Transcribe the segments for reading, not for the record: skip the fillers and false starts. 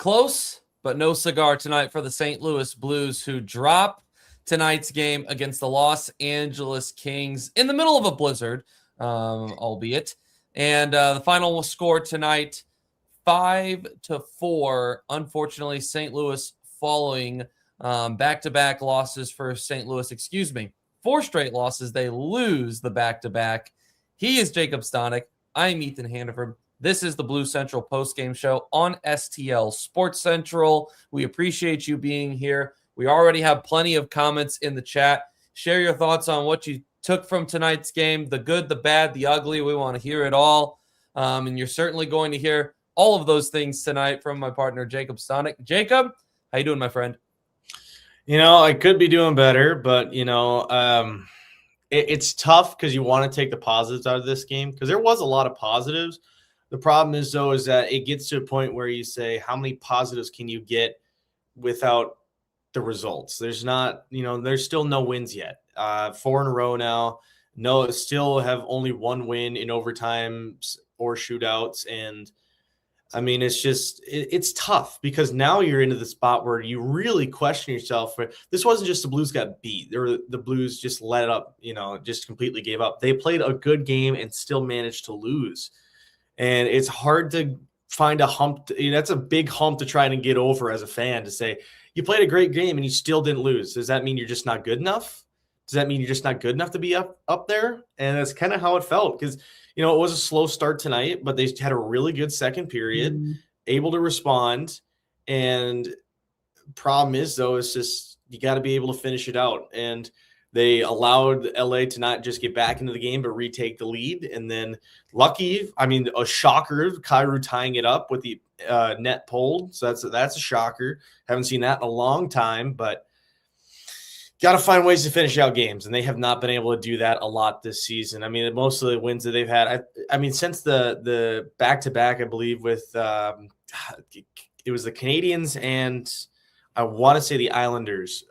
Close, but no cigar tonight for the St. Louis Blues, who drop tonight's game against the Los Angeles Kings in the middle of a blizzard, albeit. And the final score tonight, 5-4. Unfortunately, St. Louis following back-to-back losses for St. Louis. 4 straight losses. They lose the back-to-back. He is Jacob Stonick. I'm Ethan Hannaford. This is the Blue Central postgame show on STL Sports Central. We appreciate you being here. We already have plenty of comments in the chat. Share your thoughts on what you took from tonight's game, the good, the bad, the ugly. We want to hear it all. And you're certainly going to hear all of those things tonight from my partner, Jacob Stonick. Jacob, how you doing, my friend? I could be doing better, but, it's tough because you want to take the positives out of this game because there was a lot of positives. The problem is, though, is that it gets to a point where you say, how many positives can you get without the results? There's not, there's still no wins yet. 4 in a row now. No, still have only 1 win in overtimes or shootouts. And I mean, it's tough because now you're into the spot where you really question yourself. This wasn't just the Blues got beat. The Blues just let up, just completely gave up. They played a good game and still managed to lose. And it's hard to find a hump. That's a big hump to try and get over as a fan, to say you played a great game and you still didn't lose. Does that mean you're just not good enough? Does that mean you're just not good enough to be up there? And that's kind of how it felt because, it was a slow start tonight, but they had a really good second period, able to respond. And problem is, though, it's just you got to be able to finish it out. And they allowed LA to not just get back into the game, but retake the lead. And then a shocker, Kyrou tying it up with the net pulled. So that's a shocker. Haven't seen that in a long time, but got to find ways to finish out games. And they have not been able to do that a lot this season. I mean, most of the wins that they've had, since the back-to-back, I believe with it was the Canadians and I want to say the Islanders,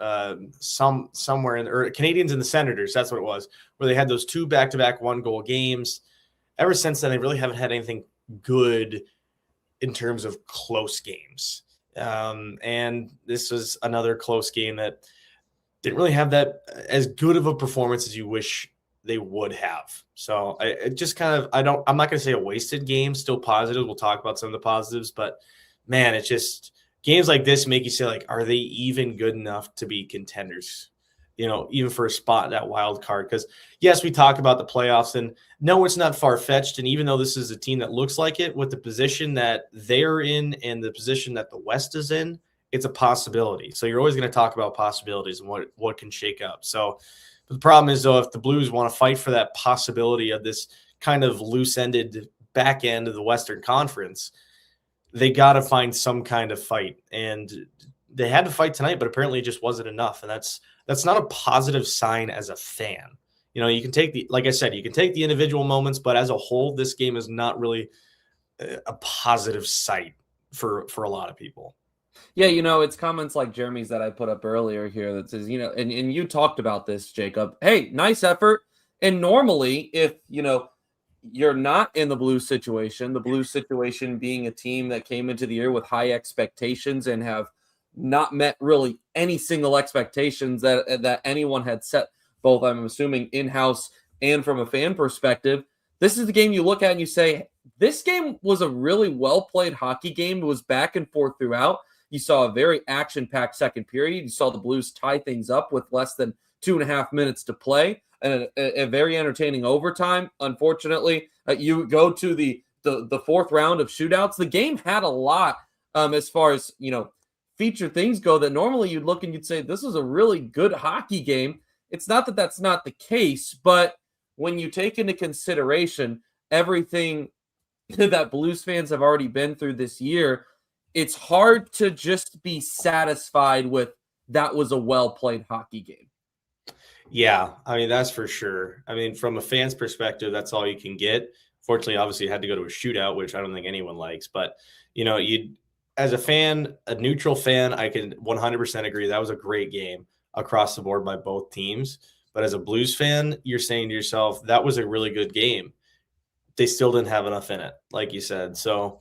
somewhere or Canadians and the Senators. That's what it was, where they had those 2 back-to-back 1-goal games. Ever since then, they really haven't had anything good in terms of close games. And this was another close game that didn't really have that as good of a performance as you wish they would have. So I'm not going to say a wasted game, still positive. We'll talk about some of the positives, but man, it's just games like this make you say, like, are they even good enough to be contenders? Even for a spot, that wild card. Because yes, we talk about the playoffs, and no, it's not far-fetched. And even though this is a team that looks like it, with the position that they're in and the position that the West is in, it's a possibility. So you're always going to talk about possibilities and what can shake up. So the problem is, though, if the Blues want to fight for that possibility of this kind of loose-ended back end of the Western Conference, they got to find some kind of fight. And they had to fight tonight, but apparently it just wasn't enough. And that's not a positive sign as a fan. You can take like I said, you can take the individual moments, but as a whole, this game is not really a positive sight for a lot of people. Yeah, it's comments like Jeremy's that I put up earlier here that says, and you talked about this, Jacob. Hey, nice effort. And normally, if, you're not in the Blues situation being a team that came into the year with high expectations and have not met really any single expectations that anyone had set, both, I'm assuming, in-house and from a fan perspective. This is the game you look at and you say, this game was a really well-played hockey game. It was back and forth throughout. You saw a very action-packed second period. You saw the Blues tie things up with less than 2.5 minutes to play, and a very entertaining overtime. Unfortunately, you go to the fourth round of shootouts. The game had a lot as far as feature things go that normally you'd look and you'd say this is a really good hockey game. It's not that that's not the case, but when you take into consideration everything that Blues fans have already been through this year, it's hard to just be satisfied with that was a well-played hockey game. Yeah, that's for sure. From a fan's perspective, that's all you can get. Fortunately, obviously, you had to go to a shootout, which I don't think anyone likes. But, as a fan, a neutral fan, I can 100% agree that was a great game across the board by both teams. But as a Blues fan, you're saying to yourself, that was a really good game. They still didn't have enough in it, like you said. So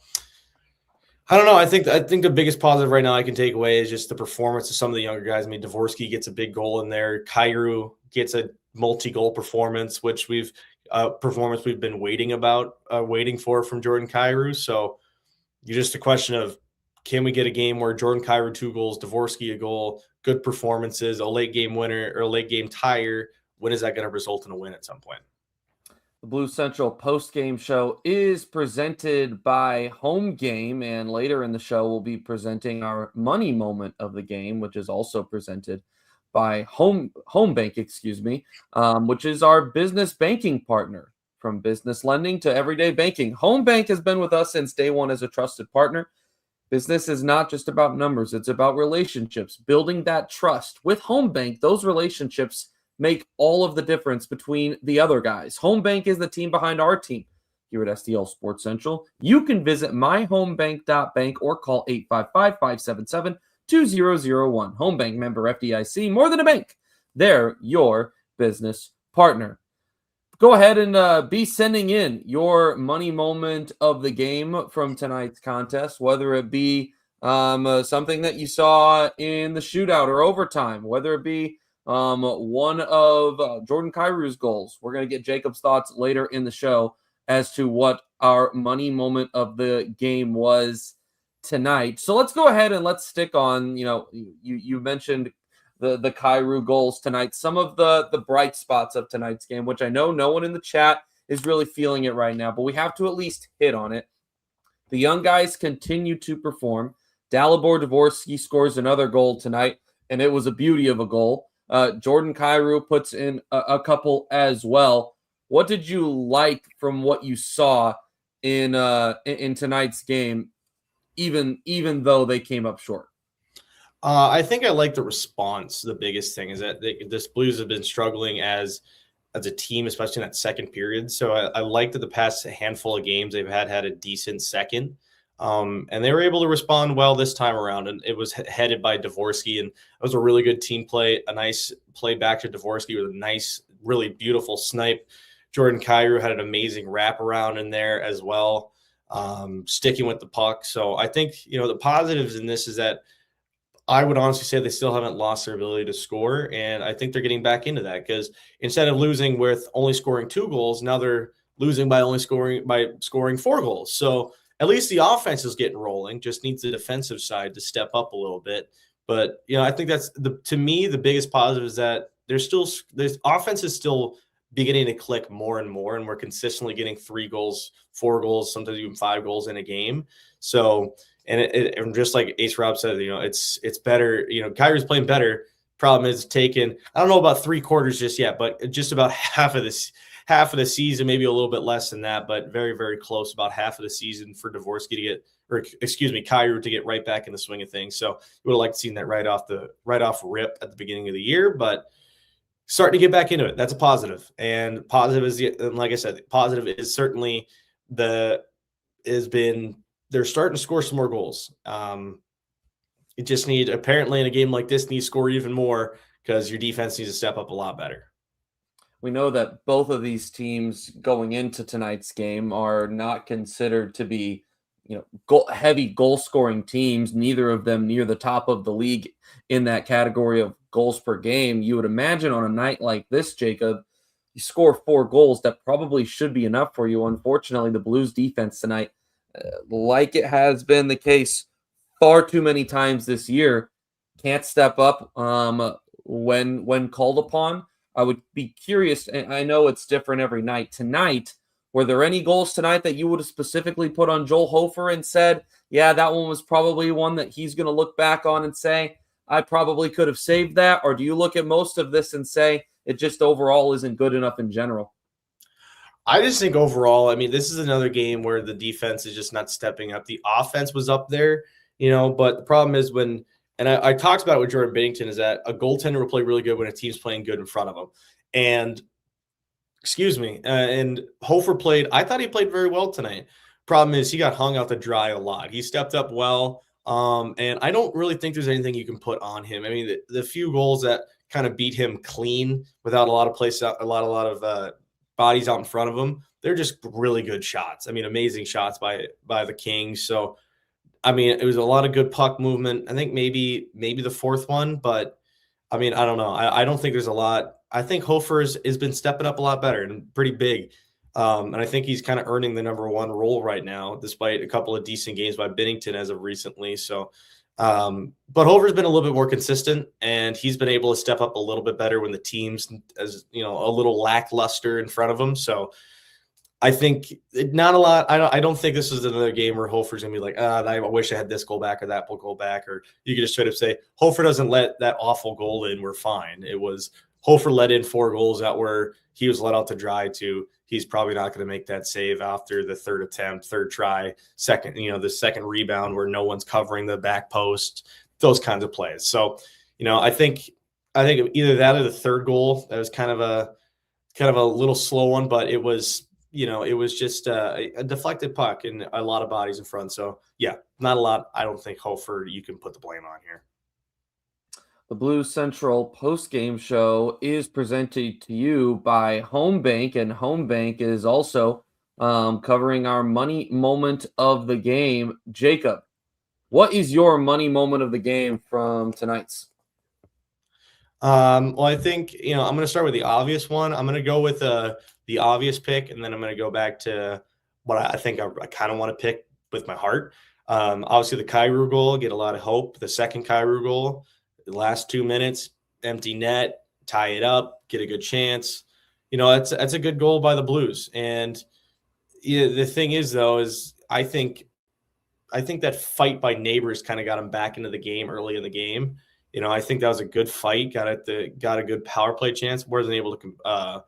I don't know. I think the biggest positive right now I can take away is just the performance of some of the younger guys. I mean, Dvorsky gets a big goal in there. Kyrou gets a multi-goal performance, which we've been waiting for from Jordan Kyrou. So you're just a question of, can we get a game where Jordan Kyrou 2 goals, Dvorsky a goal, good performances, a late game winner or a late game tire? When is that going to result in a win at some point? The Blue Central post-game show is presented by Home Game, and later in the show, we'll be presenting our money moment of the game, which is also presented by Home Bank, which is our business banking partner. From business lending to everyday banking, Home Bank has been with us since day one as a trusted partner. Business is not just about numbers, it's about relationships, building that trust. With Home Bank, those relationships make all of the difference between the other guys. Home Bank is the team behind our team here at STL Sports Central. You can visit myhomebank.bank or call 855-577-2001. Home Bank, member FDIC, more than a bank. They're your business partner. Go ahead and be sending in your money moment of the game from tonight's contest, whether it be something that you saw in the shootout or overtime, whether it be one of Jordan Kyrou's goals. We're going to get Jacob's thoughts later in the show as to what our money moment of the game was tonight. So let's go ahead and let's stick on, you mentioned the Kyrou goals tonight, some of the bright spots of tonight's game, which I know no one in the chat is really feeling it right now, but we have to at least hit on it. The young guys continue to perform. Dalibor Dvorsky scores another goal tonight, and it was a beauty of a goal. Jordan Kyrou puts in a couple as well. What did you like from what you saw in tonight's game, even though they came up short? I think I like the response. The biggest thing is that this Blues have been struggling as a team, especially in that second period. So I like that the past handful of games they've had a decent second. And they were able to respond well this time around, and it was headed by Dvorsky, and it was a really good team play, a nice play back to Dvorsky with a nice, really beautiful snipe. Jordan Kyrou had an amazing wraparound in there as well, sticking with the puck. So I think, the positives in this is that I would honestly say they still haven't lost their ability to score, and I think they're getting back into that because instead of losing with only scoring 2 goals, now they're losing by scoring 4 goals. So at least the offense is getting rolling. Just needs the defensive side to step up a little bit. But I think that's to me the biggest positive is that there's offense is still beginning to click more and more, and we're consistently getting 3 goals, 4 goals, sometimes even 5 goals in a game. So. And just like Ace Rob said, it's better. Kyrou's playing better. Problem is taken. I don't know about 3/4 just yet, but just about half of the season, maybe a little bit less than that, but very, very close. About half of the season for Dvorsky Kyrou to get right back in the swing of things. So you would have liked to see that right off rip at the beginning of the year, but starting to get back into it. That's a positive. And positive is, like I said, positive is certainly they're starting to score some more goals. It just apparently in a game like this, need to score even more because your defense needs to step up a lot better. We know that both of these teams going into tonight's game are not considered to be, heavy goal scoring teams. Neither of them near the top of the league in that category of goals per game. You would imagine on a night like this, Jacob, you score 4 goals. That probably should be enough for you. Unfortunately, the Blues defense tonight, like it has been the case far too many times this year, can't step up when called upon. I would be curious, and I know it's different every night. Tonight, were there any goals tonight that you would have specifically put on Joel Hofer and said, yeah, that one was probably one that he's going to look back on and say, I probably could have saved that? Or do you look at most of this and say it just overall isn't good enough in general? I just think overall, this is another game where the defense is just not stepping up. The offense was up there, but the problem is I talked about it with Jordan Binnington, is that a goaltender will play really good when a team's playing good in front of them. And Hofer I thought he played very well tonight. Problem is he got hung out to dry a lot. He stepped up well. And I don't really think there's anything you can put on him. The few goals that kind of beat him clean without a lot of bodies out in front of him, they're just really good shots. Amazing shots by the Kings. So I mean, it was a lot of good puck movement. I think maybe the fourth one, but I mean, I don't know. I don't think there's a lot. I think Hofer has been stepping up a lot better and pretty big. And I think he's kind of earning the number one role right now, despite a couple of decent games by Binnington as of recently. So, but Hofer's been a little bit more consistent, and he's been able to step up a little bit better when the team's, as you know, a little lackluster in front of him. So I think not a lot. I don't think this is another game where Hofer's gonna be like, I wish I had this goal back or that goal back. Or you could just straight up say, Hofer doesn't let that awful goal in, we're fine. It was Hofer let in 4 goals that were he was let out to dry to. He's probably not going to make that save after the third attempt, third try, second, the second rebound where no one's covering the back post, those kinds of plays. So, I think either that or the third goal, that was kind of a little slow one, but it was, it was just a deflected puck and a lot of bodies in front. So yeah, not a lot. I don't think Hofer you can put the blame on here. The Blues Central post-game show is presented to you by Home Bank, and Home Bank is also covering our money moment of the game. Jacob, what is your money moment of the game from tonight's? Well, I think, I'm going to start with the obvious one. I'm going to go with the obvious pick, and then I'm going to go back to what I think I kind of want to pick with my heart. Obviously, the Kyrou goal, get a lot of hope. The second Kyrou goal, the last 2 minutes, empty net, tie it up, get a good chance. That's a good goal by the Blues. And the thing is, though, is I think that fight by Neighbors kind of got him back into the game early in the game. I think that was a good fight. Got a good power play chance. Wasn't able to,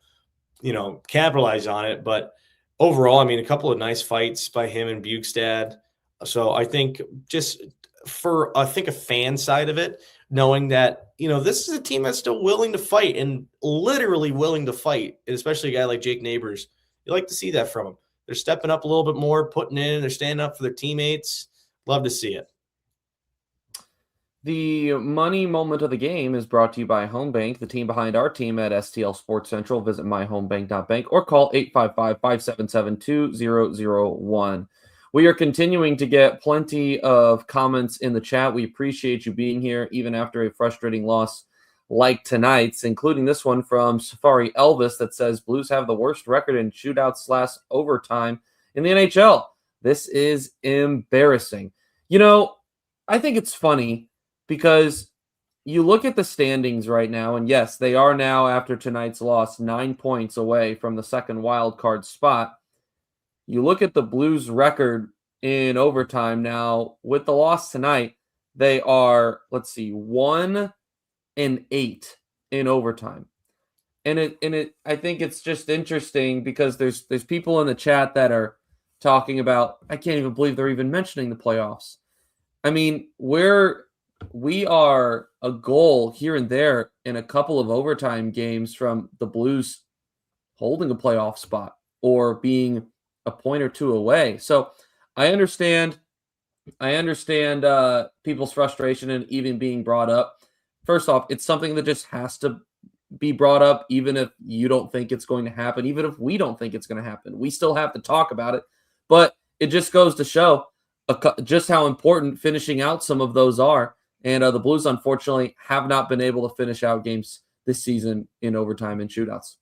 capitalize on it. But overall, I mean, a couple of nice fights by him and Bukestad. So I think just for a fan side of it, knowing that, this is a team that's still willing to fight and literally willing to fight, and especially a guy like Jake Neighbors. You like to see that from them. They're stepping up a little bit more, putting in, they're standing up for their teammates. Love to see it. The money moment of the game is brought to you by Home Bank, the team behind our team at STL Sports Central. Visit myhomebank.bank or call 855-577-2001. We are continuing to get plenty of comments in the chat. We appreciate you being here, even after a frustrating loss like tonight's, including this one from Safari Elvis that says Blues have the worst record in shootouts / overtime in the NHL. This is embarrassing. I think it's funny because you look at the standings right now, and yes, they are now, after tonight's loss, 9 points away from the second wild card spot. You look at the Blues record in overtime now. With the loss tonight, they are, 1-8 in overtime. And I think it's just interesting because there's people in the chat that are talking about, I can't even believe they're even mentioning the playoffs. I mean, we are a goal here and there in a couple of overtime games from the Blues holding a playoff spot or being a point or two away. So I understand people's frustration and even being brought up. First off, it's something that just has to be brought up, even if you don't think it's going to happen, even if we don't think it's going to happen. We still have to talk about it, but it just goes to show just how important finishing out some of those are. And the Blues, unfortunately, have not been able to finish out games this season in overtime and shootouts.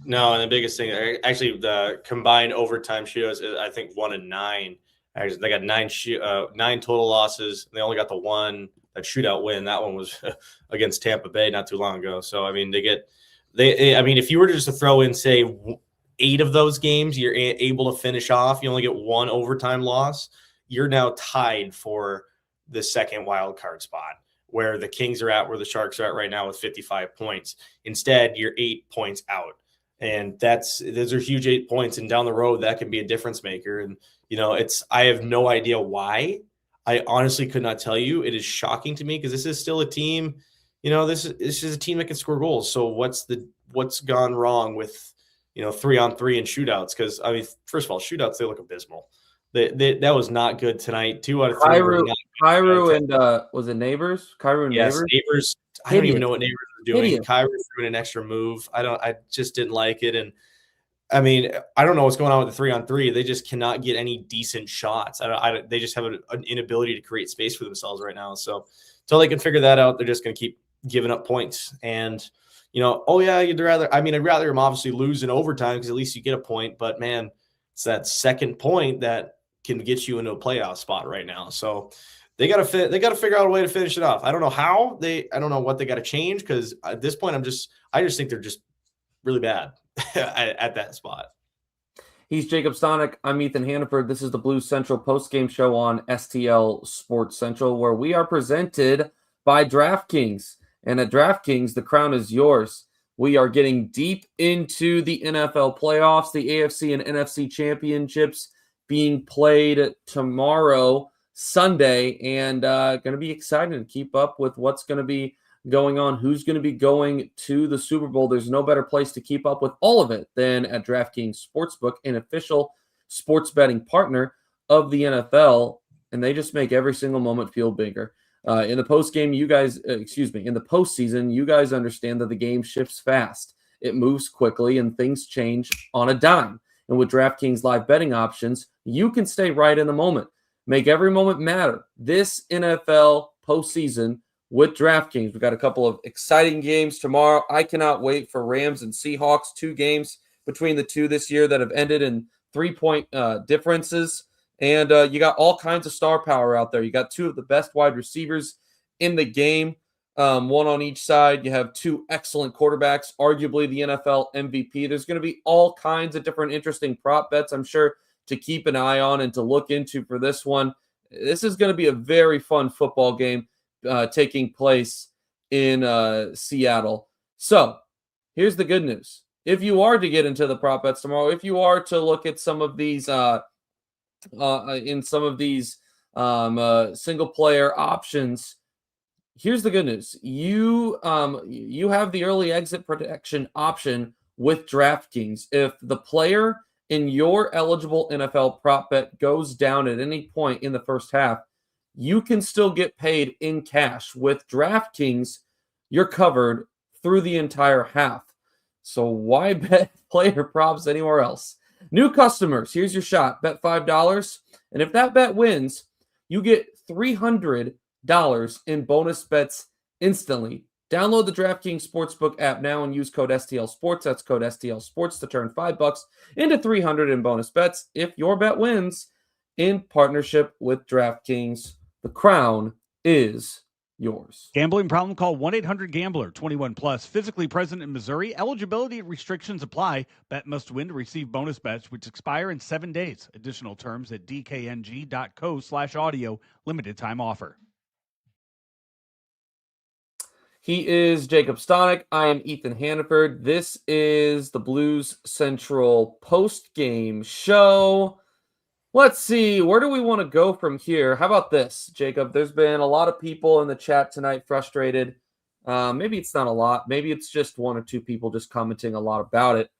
No, and the biggest thing, actually, the combined overtime shootouts is, I think, 1-9. Actually, they got 9 total losses. They only got the one that shootout win. That one was against Tampa Bay not too long ago. So I mean, if you were just to throw in, say, 8 of those games, you're able to finish off. You only get 1 overtime loss. You're now tied for the second wild card spot, where the Kings are at, where the Sharks are at right now with 55 points. Instead, you're 8 points out. And those are huge 8 points. And down the road, that can be a difference maker. And, I have no idea why. I honestly could not tell you. It is shocking to me because this is still a team, this is a team that can score goals. So what's gone wrong with, 3-on-3 and shootouts? Because, I mean, first of all, shootouts, they look abysmal. That was not good tonight. 2 out of 3. Kyrou and was it Neighbors? Kyrou and yes, Neighbors. Neighbors. I don't even know what Neighbors were doing. Hideous. Kyrou threw in an extra move. I just didn't like it. And I mean, I don't know what's going on with the 3-on-3. They just cannot get any decent shots. They just have an inability to create space for themselves right now. So until they can figure that out, they're just going to keep giving up points. And, oh yeah, I'd rather them obviously lose in overtime because at least you get a point. But man, it's that second point that can get you into a playoff spot right now. So they got to figure out a way to finish it off. I don't know how I don't know what they got to change, because at this point I just think they're just really bad at that spot. He's Jacob Stonick. I'm Ethan Hannaford. This is the Blues Central postgame show on STL Sports Central, where we are presented by DraftKings. And at DraftKings, the crown is yours. We are getting deep into the NFL playoffs, the AFC and NFC championships being played tomorrow, Sunday, and going to be excited to keep up with what's going to be going on, who's going to be going to the Super Bowl. There's no better place to keep up with all of it than at DraftKings Sportsbook, an official sports betting partner of the NFL, and they just make every single moment feel bigger. In the postseason, you guys understand that the game shifts fast. It moves quickly and things change on a dime. And with DraftKings live betting options, you can stay right in the moment. Make every moment matter. This NFL postseason with DraftKings, we've got a couple of exciting games tomorrow. I cannot wait for Rams and Seahawks, 2 games between the two this year that have ended in 3-point differences. And you got all kinds of star power out there. You got 2 of the best wide receivers in the game, one on each side. You have 2 excellent quarterbacks, arguably the NFL MVP. There's going to be all kinds of different interesting prop bets, I'm sure, to keep an eye on and to look into for this one. This is going to be a very fun football game taking place in Seattle. So here's the good news. If you are to get into the prop bets tomorrow, if you are to look at some of these single player options, here's the good news. You have the early exit protection option with DraftKings. If the player in your eligible NFL prop bet goes down at any point in the first half, you can still get paid in cash. With DraftKings, you're covered through the entire half. So why bet player props anywhere else? New customers, here's your shot. Bet $5, and if that bet wins, you get $300 in bonus bets instantly. Download the DraftKings Sportsbook app now and use code STL Sports. That's code STL Sports to turn $5 into $300 in bonus bets if your bet wins. In partnership with DraftKings, the crown is yours. Gambling problem? Call 1-800-GAMBLER. 21 plus. Physically present in Missouri. Eligibility restrictions apply. Bet must win to receive bonus bets, which expire in 7 days. Additional terms at dkng.co/audio. Limited time offer. He is Jacob Stonick. I am Ethan Hannaford. This is the Blues Central post-game show. Let's see, where do we want to go from here? How about this, Jacob? There's been a lot of people in the chat tonight frustrated. Maybe it's not a lot. Maybe it's just 1 or 2 people just commenting a lot about it.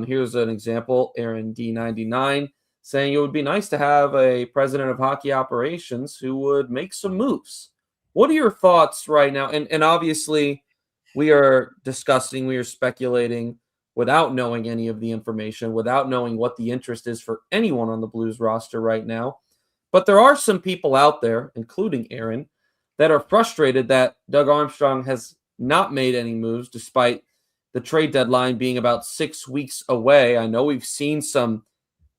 Here's an example. Aaron D99 saying it would be nice to have a president of hockey operations who would make some moves. What are your thoughts right now? And obviously, we are discussing, we are speculating without knowing any of the information, without knowing what the interest is for anyone on the Blues roster right now. But there are some people out there, including Aaron, that are frustrated that Doug Armstrong has not made any moves despite the trade deadline being about 6 weeks away. I know we've seen some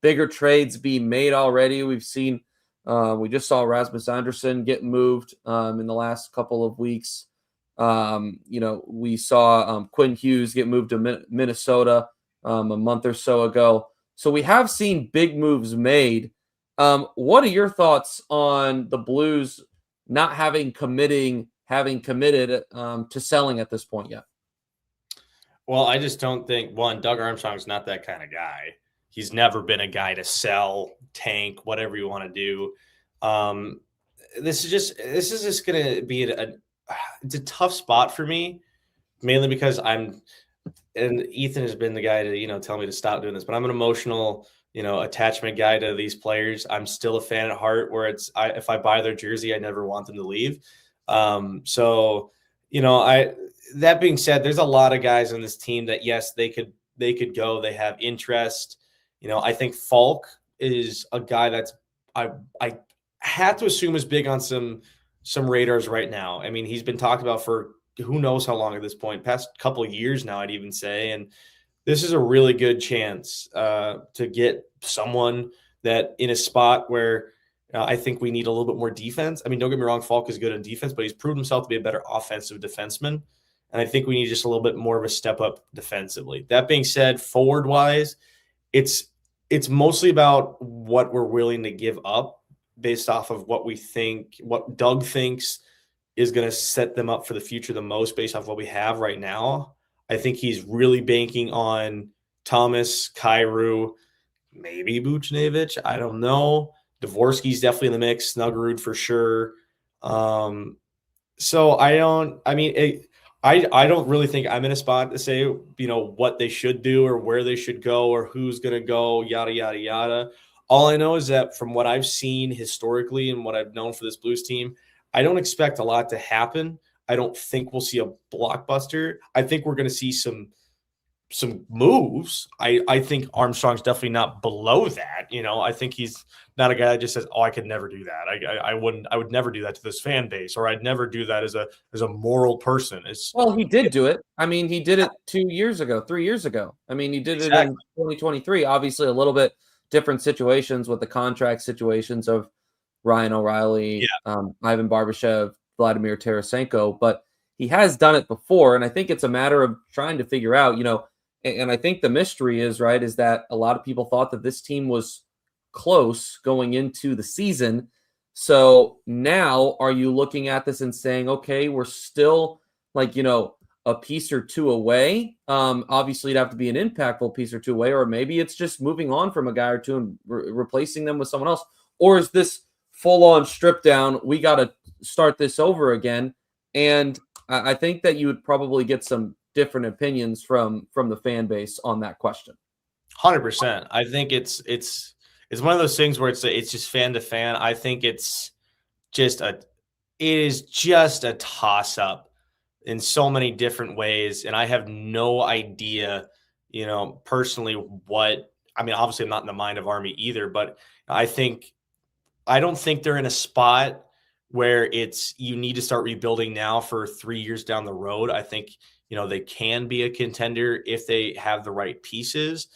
bigger trades be made already. We've seen, we just saw Rasmus Andersson get moved in the last couple of weeks. We saw Quinn Hughes get moved to Minnesota a month or so ago. So we have seen big moves made. What are your thoughts on the Blues not having committed to selling at this point yet? Well, I just don't think, Doug Armstrong's not that kind of guy. He's never been a guy to sell, tank, whatever you want to do. This is just going to be it's a tough spot for me, mainly because and Ethan has been the guy to, tell me to stop doing this, but I'm an emotional, attachment guy to these players. I'm still a fan at heart where if I buy their jersey, I never want them to leave. That being said, there's a lot of guys on this team that, yes, they could they could go. They have interest. I think Falk is a guy that's I have to assume is big on some radars right now. I mean, he's been talked about for who knows how long at this point, past couple of years now, I'd even say. And this is a really good chance to get someone that in a spot where I think we need a little bit more defense. I mean, don't get me wrong, Falk is good on defense, but he's proven himself to be a better offensive defenseman. And I think we need just a little bit more of a step up defensively. That being said, forward wise, it's mostly about what we're willing to give up based off of what we think, what Doug thinks is going to set them up for the future the most based off what we have right now. I think he's really banking on Thomas, Kyrou, maybe Buchnevich. I don't know. Dvorsky's definitely in the mix. Snuggerud for sure. So I don't really think I'm in a spot to say, what they should do or where they should go or who's going to go, yada, yada, yada. All I know is that from what I've seen historically and what I've known for this Blues team, I don't expect a lot to happen. I don't think we'll see a blockbuster. I think we're going to see some moves. I think Armstrong's definitely not below that. I think he's not a guy that just says, "Oh, I could never do that. I would never do that to this fan base, or I'd never do that as a moral person." Well, he did do it. I mean, he did it 2 years ago, 3 years ago. I mean, he did it in 2023. Obviously, a little bit different situations with the contract situations of Ryan O'Reilly, Ivan Barbashev, Vladimir Tarasenko, but he has done it before, and I think it's a matter of trying to figure out, and I think the mystery is that a lot of people thought that this team was close going into the season. So now are you looking at this and saying, okay, we're still a piece or two away? Obviously, it'd have to be an impactful piece or two away, or maybe it's just moving on from a guy or two and replacing them with someone else. Or is this full-on strip down? We got to start this over again. And I think that you would probably get some different opinions from the fan base on that question. 100%. I think it's one of those things where it's just fan to fan. I think it is just a toss up in so many different ways. And I have no idea, personally obviously I'm not in the mind of Army either, but I don't think they're in a spot where you need to start rebuilding now for 3 years down the road. I think, they can be a contender if they have the right pieces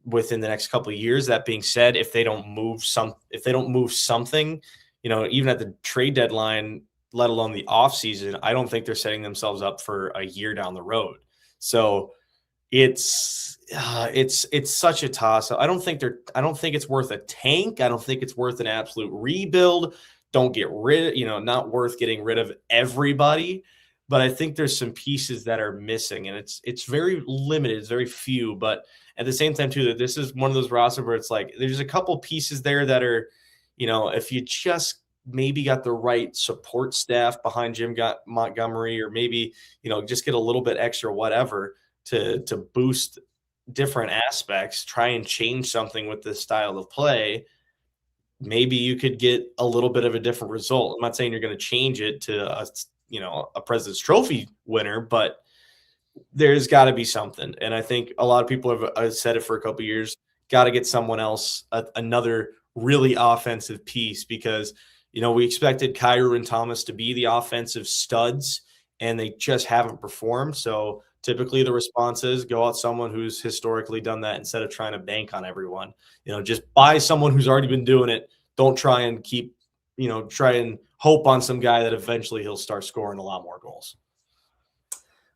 within the next couple of years. That being said, if they don't move something, even at the trade deadline, let alone the offseason, I don't think they're setting themselves up for a year down the road. So it's such a toss up. I don't think it's worth a tank. I don't think it's worth an absolute rebuild. Don't get not worth getting rid of everybody. But I think there's some pieces that are missing, and it's very limited. It's very few, but at the same time too, that this is one of those rosters where it's like there's a couple pieces there that are, if you just maybe got the right support staff behind Jim Montgomery, or maybe just get a little bit extra whatever to boost different aspects, try and change something with this style of play. Maybe you could get a little bit of a different result. I'm not saying you're going to change it to a President's Trophy winner, but there's got to be something. And I think a lot of people have said it for a couple of years, got to get someone else, another really offensive piece, because, we expected Kyrou and Thomas to be the offensive studs, and they just haven't performed. So typically the response is go out someone who's historically done that instead of trying to bank on everyone. Just buy someone who's already been doing it. Don't try and try and hope on some guy that eventually he'll start scoring a lot more goals.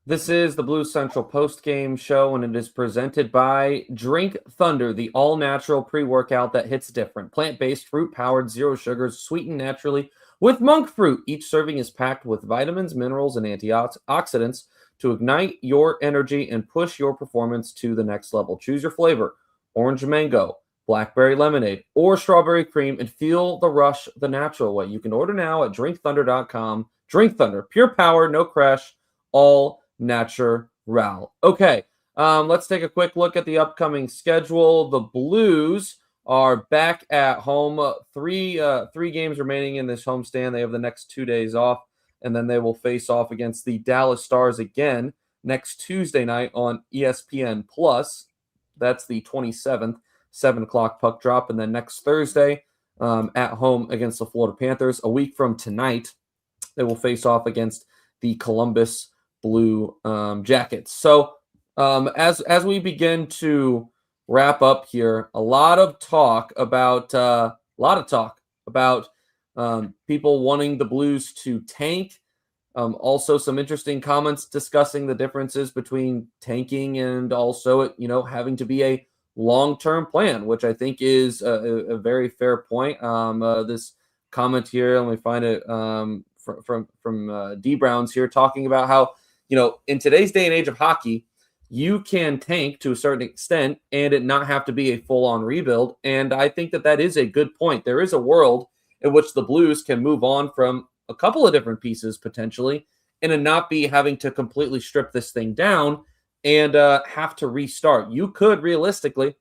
This is the Blues Central post-game show, and it is presented by Drink Thunder, the all-natural pre-workout that hits different. Plant-based, fruit-powered, zero sugars, sweetened naturally with monk fruit. Each serving is packed with vitamins, minerals, and antioxidants to ignite your energy and push your performance to the next level. Choose your flavor, orange mango, blackberry lemonade, or strawberry cream, and feel the rush the natural way. You can order now at drinkthunder.com. Drink Thunder, pure power, no crash, all natural. Okay, let's take a quick look at the upcoming schedule. The Blues are back at home. Three games remaining in this homestand. They have the next 2 days off, and then they will face off against the Dallas Stars again next Tuesday night on ESPN Plus. That's the 27th, 7 o'clock puck drop. And then next Thursday at home against the Florida Panthers. A week from tonight, they will face off against the Columbus Blue Jackets. So as we begin to wrap up here, a lot of talk about people wanting the Blues to tank. Also, some interesting comments discussing the differences between tanking and also, having to be a long-term plan, which I think is a very fair point. This comment here, let me find it from D Browns here, talking about how, in today's day and age of hockey, you can tank to a certain extent and it not have to be a full-on rebuild. And I think that is a good point. There is a world in which the Blues can move on from a couple of different pieces potentially and not be having to completely strip this thing down and have to restart. You could realistically,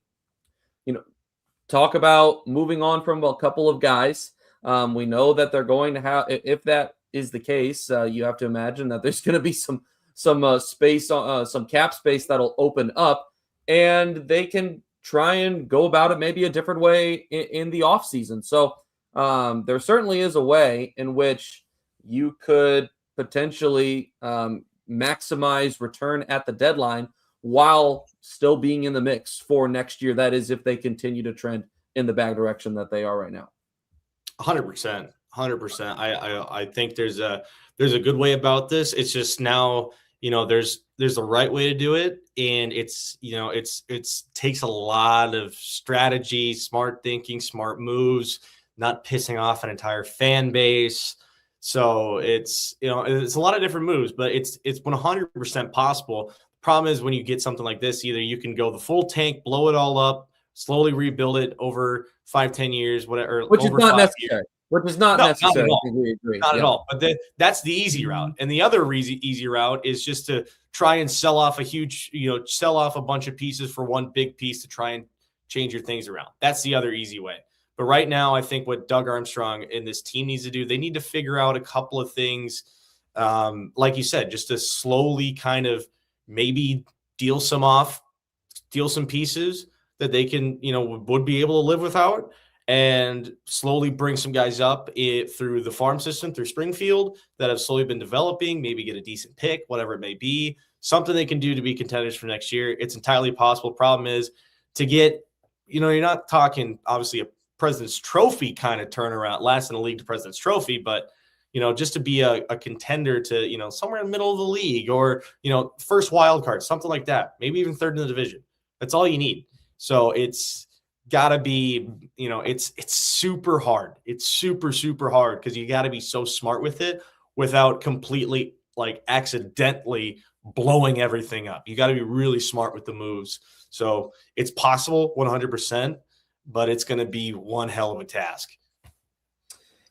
talk about moving on from a couple of guys. We know that they're going to have, if that is the case, you have to imagine that there's going to be some space, some cap space that'll open up, and they can try and go about it maybe a different way in the off season. So there certainly is a way in which you could potentially maximize return at the deadline while still being in the mix for next year. That is, if they continue to trend in the bad direction that they are right now. 100%. I think there's a good way about this. It's just now, there's a right way to do it. And it's takes a lot of strategy, smart thinking, smart moves, not pissing off an entire fan base. So it's a lot of different moves, but it's 100% possible. Problem is when you get something like this, either you can go the full tank, blow it all up, slowly rebuild it over 5-10 years, whatever. Which is not necessary. Which is not necessary. Not at all. We agree. Not at all. But that's the easy route. And the other easy route is just to try and sell off a bunch of pieces for one big piece to try and change your things around. That's the other easy way. But right now, I think what Doug Armstrong and this team needs to do, they need to figure out a couple of things, like you said, just to slowly kind of maybe deal some pieces that they can, would be able to live without, and slowly bring some guys up through the farm system, through Springfield, that have slowly been developing, maybe get a decent pick, whatever it may be, something they can do to be contenders for next year. It's entirely possible. Problem is to get, you're not talking obviously a President's Trophy kind of turnaround, last in the league to President's Trophy, but just to be a contender to, somewhere in the middle of the league or, first wild card, something like that, maybe even third in the division. That's all you need. So it's gotta be, it's super hard. It's super, super hard because you gotta be so smart with it without completely accidentally blowing everything up. You gotta be really smart with the moves. So it's possible 100%, but it's going to be one hell of a task.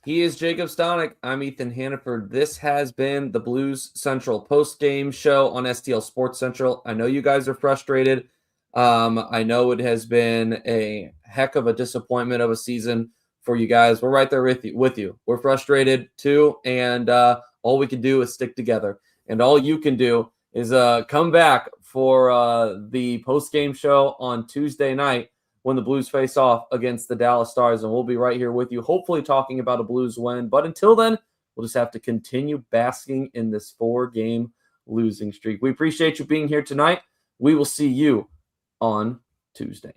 He is Jacob Stonick. I'm Ethan Hannaford. This has been the Blues Central post-game show on STL Sports Central. I know you guys are frustrated. I know it has been a heck of a disappointment of a season for you guys. We're right there with you. We're frustrated too, and all we can do is stick together. And all you can do is come back for the post-game show on Tuesday night when the Blues face off against the Dallas Stars, and we'll be right here with you, hopefully talking about a Blues win. But until then, we'll just have to continue basking in this 4-game losing streak. We appreciate you being here tonight. We will see you on Tuesday.